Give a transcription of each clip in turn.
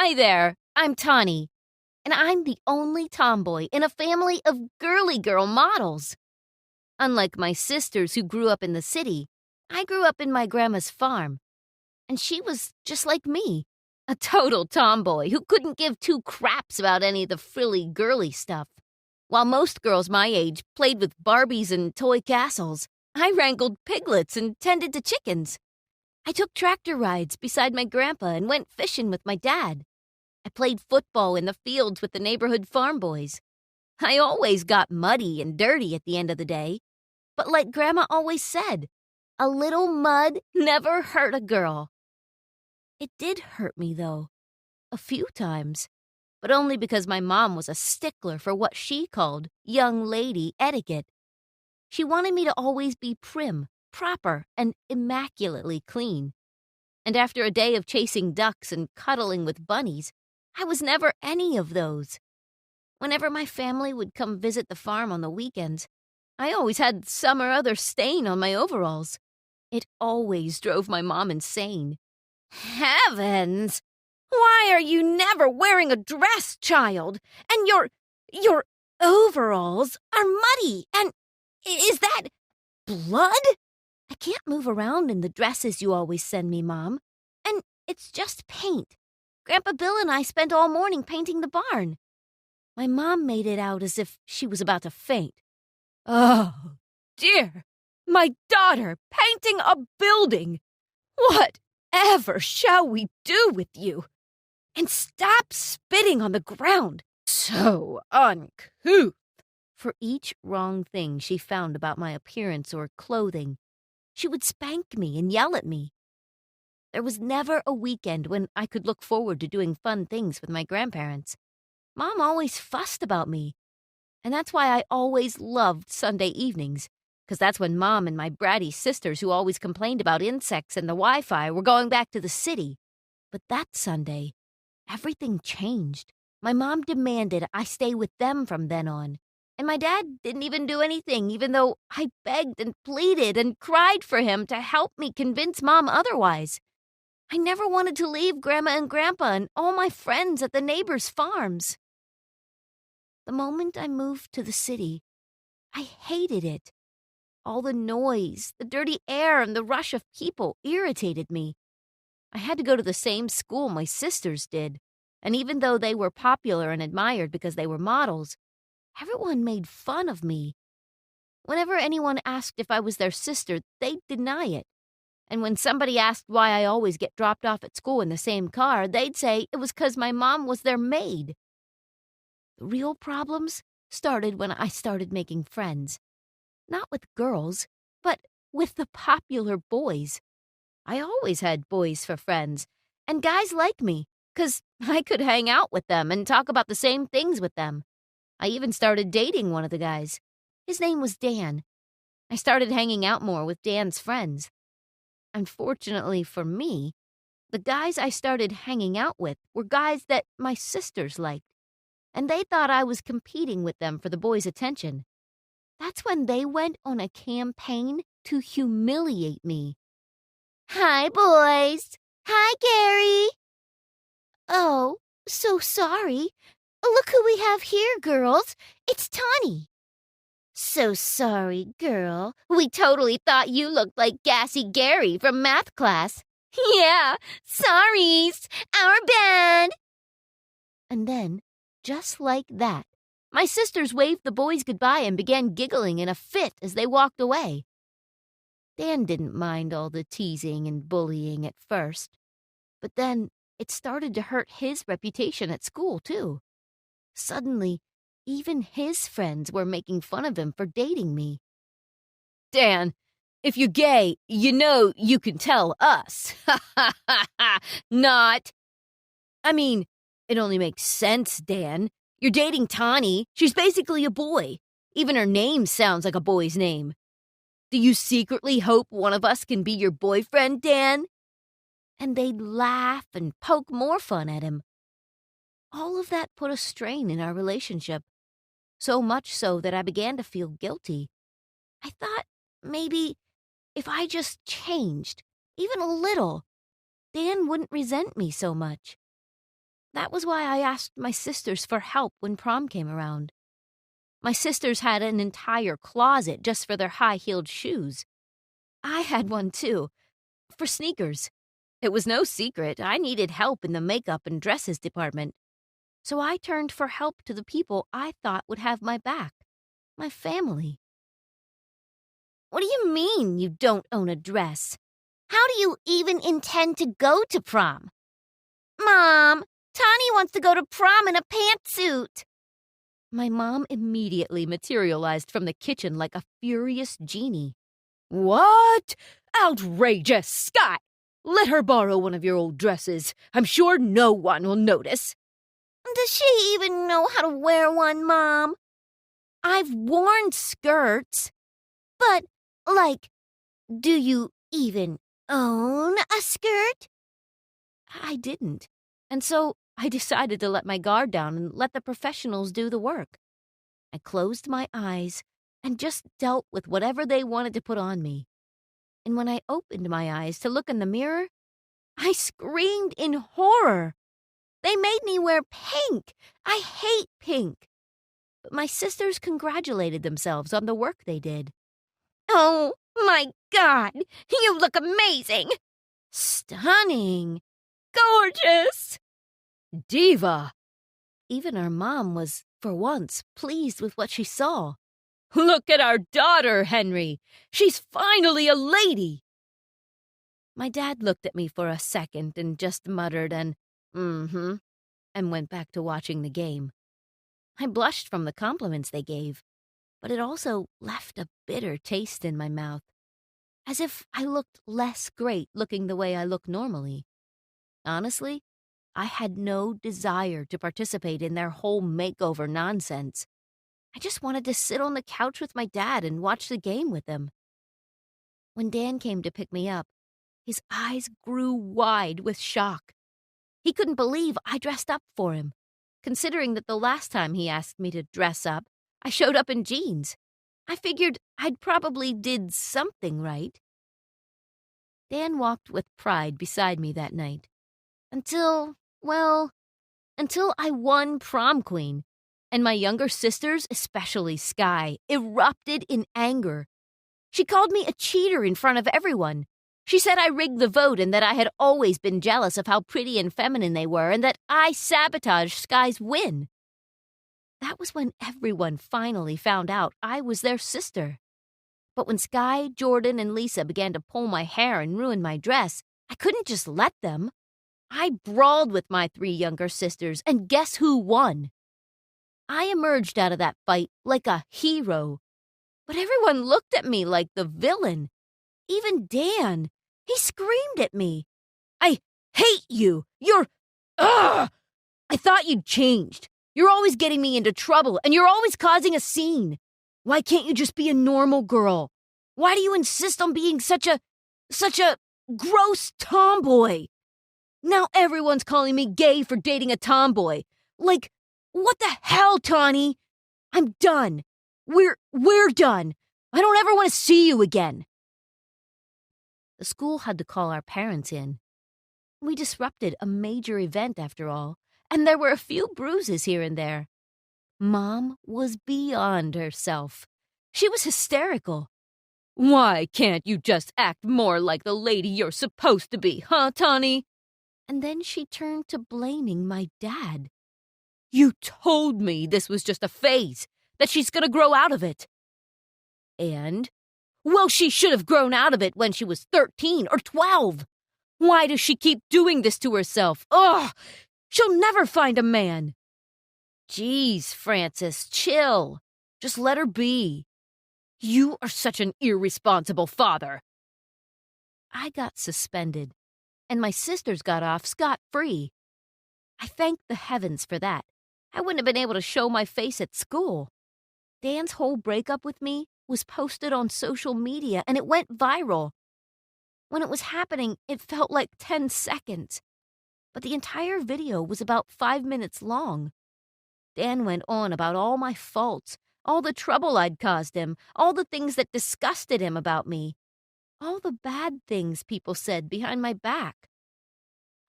Hi there, I'm Tawny, and I'm the only tomboy in a family of girly girl models. Unlike my sisters who grew up in the city, I grew up in my grandma's farm, and she was just like me, a total tomboy who couldn't give two craps about any of the frilly girly stuff. While most girls my age played with Barbies and toy castles, I wrangled piglets and tended to chickens. I took tractor rides beside my grandpa and went fishing with my dad. I played football in the fields with the neighborhood farm boys. I always got muddy and dirty at the end of the day. But like Grandma always said, a little mud never hurt a girl. It did hurt me, though, a few times, but only because my mom was a stickler for what she called young lady etiquette. She wanted me to always be prim, proper, and immaculately clean. And after a day of chasing ducks and cuddling with bunnies, I was never any of those. Whenever my family would come visit the farm on the weekends, I always had some or other stain on my overalls. It always drove my mom insane. Heavens! Why are you never wearing a dress, child? And your overalls are muddy, and is that blood? I can't move around in the dresses you always send me, Mom. And it's just paint. Grandpa Bill and I spent all morning painting the barn. My mom made it out as if she was about to faint. Oh, dear, my daughter painting a building. Whatever shall we do with you? And stop spitting on the ground. So uncouth. For each wrong thing she found about my appearance or clothing, she would spank me and yell at me. There was never a weekend when I could look forward to doing fun things with my grandparents. Mom always fussed about me. And that's why I always loved Sunday evenings, because that's when Mom and my bratty sisters who always complained about insects and the Wi-Fi were going back to the city. But that Sunday, everything changed. My mom demanded I stay with them from then on. And my dad didn't even do anything, even though I begged and pleaded and cried for him to help me convince Mom otherwise. I never wanted to leave Grandma and Grandpa and all my friends at the neighbors' farms. The moment I moved to the city, I hated it. All the noise, the dirty air, and the rush of people irritated me. I had to go to the same school my sisters did, and even though they were popular and admired because they were models, everyone made fun of me. Whenever anyone asked if I was their sister, they'd deny it. And when somebody asked why I always get dropped off at school in the same car, they'd say it was 'cause my mom was their maid. The real problems started when I started making friends. Not with girls, but with the popular boys. I always had boys for friends, and guys like me, 'cause I could hang out with them and talk about the same things with them. I even started dating one of the guys. His name was Dan. I started hanging out more with Dan's friends. Unfortunately for me, the guys I started hanging out with were guys that my sisters liked, and they thought I was competing with them for the boys' attention. That's when they went on a campaign to humiliate me. Hi, boys. Hi, Gary. Oh, so sorry. Look who we have here, girls. It's Tawny. So sorry, girl. We totally thought you looked like Gassy Gary from math class. Yeah, sorries. Our bad. And then, just like that, my sisters waved the boys goodbye and began giggling in a fit as they walked away. Dan didn't mind all the teasing and bullying at first, but then it started to hurt his reputation at school, too. Suddenly, even his friends were making fun of him for dating me. Dan, if you're gay, you know you can tell us. Ha ha ha ha. Not. I mean, it only makes sense, Dan. You're dating Tawny. She's basically a boy. Even her name sounds like a boy's name. Do you secretly hope one of us can be your boyfriend, Dan? And they'd laugh and poke more fun at him. All of that put a strain in our relationship, so much so that I began to feel guilty. I thought maybe if I just changed, even a little, Dan wouldn't resent me so much. That was why I asked my sisters for help when prom came around. My sisters had an entire closet just for their high-heeled shoes. I had one too, for sneakers. It was no secret I needed help in the makeup and dresses department. So I turned for help to the people I thought would have my back, my family. What do you mean you don't own a dress? How do you even intend to go to prom? Mom, Tani wants to go to prom in a pantsuit. My mom immediately materialized from the kitchen like a furious genie. What? Outrageous, Scott! Let her borrow one of your old dresses. I'm sure no one will notice. Does she even know how to wear one, Mom? I've worn skirts. But, do you even own a skirt? I didn't. And so I decided to let my guard down and let the professionals do the work. I closed my eyes and just dealt with whatever they wanted to put on me. And when I opened my eyes to look in the mirror, I screamed in horror. They made me wear pink. I hate pink. But my sisters congratulated themselves on the work they did. Oh, my God, you look amazing. Stunning. Gorgeous. Diva. Even our mom was, for once, pleased with what she saw. Look at our daughter, Henry. She's finally a lady. My dad looked at me for a second and just muttered and went back to watching the game. I blushed from the compliments they gave, but it also left a bitter taste in my mouth, as if I looked less great looking the way I look normally. Honestly, I had no desire to participate in their whole makeover nonsense. I just wanted to sit on the couch with my dad and watch the game with him. When Dan came to pick me up, his eyes grew wide with shock. He couldn't believe I dressed up for him, considering that the last time he asked me to dress up, I showed up in jeans. I figured I'd probably did something right. Dan walked with pride beside me that night. Until I won prom queen, and my younger sisters, especially Sky, erupted in anger. She called me a cheater in front of everyone. She said I rigged the vote and that I had always been jealous of how pretty and feminine they were and that I sabotaged Sky's win. That was when everyone finally found out I was their sister. But when Sky, Jordan, and Lisa began to pull my hair and ruin my dress, I couldn't just let them. I brawled with my 3 younger sisters, and guess who won? I emerged out of that fight like a hero. But everyone looked at me like the villain. Even Dan. He screamed at me. I hate you. Ugh! I thought you'd changed. You're always getting me into trouble, and you're always causing a scene. Why can't you just be a normal girl? Why do you insist on being such a gross tomboy? Now everyone's calling me gay for dating a tomboy. Like, what the hell, Tawny? I'm done. We're done. I don't ever want to see you again. The school had to call our parents in. We disrupted a major event, after all, and there were a few bruises here and there. Mom was beyond herself. She was hysterical. Why can't you just act more like the lady you're supposed to be, huh, Tawny? And then she turned to blaming my dad. You told me this was just a phase, that she's gonna grow out of it. And? Well, she should have grown out of it when she was 13 or 12. Why does she keep doing this to herself? Ugh! She'll never find a man. Jeez, Francis, chill. Just let her be. You are such an irresponsible father. I got suspended, and my sisters got off scot-free. I thanked the heavens for that. I wouldn't have been able to show my face at school. Dan's whole breakup with me was posted on social media, and it went viral. When it was happening, it felt like 10 seconds. But the entire video was about 5 minutes long. Dan went on about all my faults, all the trouble I'd caused him, all the things that disgusted him about me, all the bad things people said behind my back.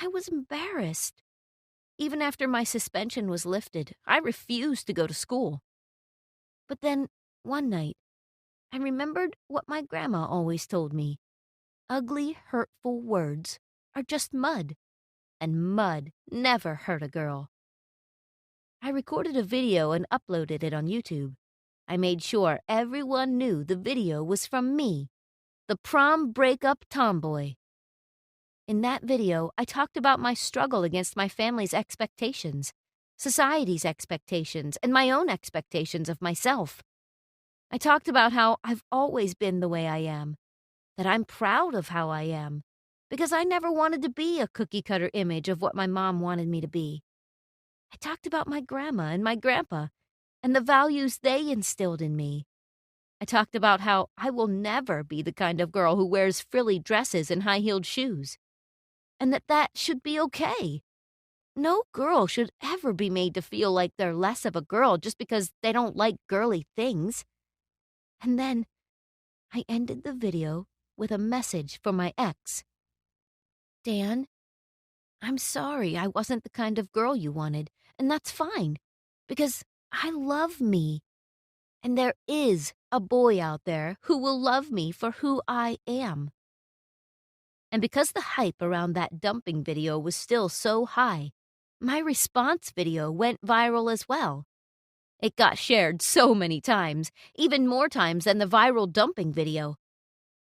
I was embarrassed. Even after my suspension was lifted, I refused to go to school. But then, one night, I remembered what my grandma always told me. Ugly, hurtful words are just mud, and mud never hurt a girl. I recorded a video and uploaded it on YouTube. I made sure everyone knew the video was from me, the prom breakup tomboy. In that video, I talked about my struggle against my family's expectations, society's expectations, and my own expectations of myself. I talked about how I've always been the way I am, that I'm proud of how I am, because I never wanted to be a cookie-cutter image of what my mom wanted me to be. I talked about my grandma and my grandpa and the values they instilled in me. I talked about how I will never be the kind of girl who wears frilly dresses and high-heeled shoes, and that should be okay. No girl should ever be made to feel like they're less of a girl just because they don't like girly things. And then I ended the video with a message from my ex. Dan, I'm sorry I wasn't the kind of girl you wanted, and that's fine, because I love me. And there is a boy out there who will love me for who I am. And because the hype around that dumping video was still so high, my response video went viral as well. It got shared so many times, even more times than the viral dumping video.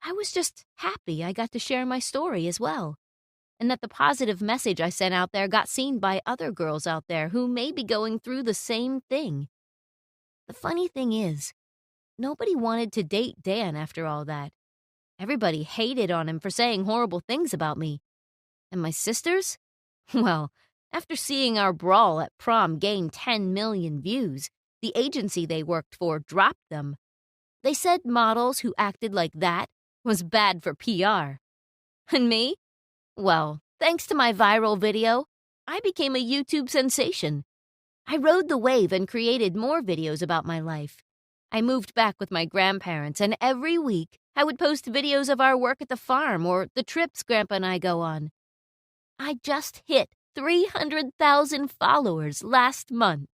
I was just happy I got to share my story as well, and that the positive message I sent out there got seen by other girls out there who may be going through the same thing. The funny thing is, nobody wanted to date Dan after all that. Everybody hated on him for saying horrible things about me. And my sisters? Well, after seeing our brawl at prom gain 10 million views, the agency they worked for dropped them. They said models who acted like that was bad for PR. And me? Well, thanks to my viral video, I became a YouTube sensation. I rode the wave and created more videos about my life. I moved back with my grandparents, and every week I would post videos of our work at the farm or the trips Grandpa and I go on. I just hit 300,000 followers last month.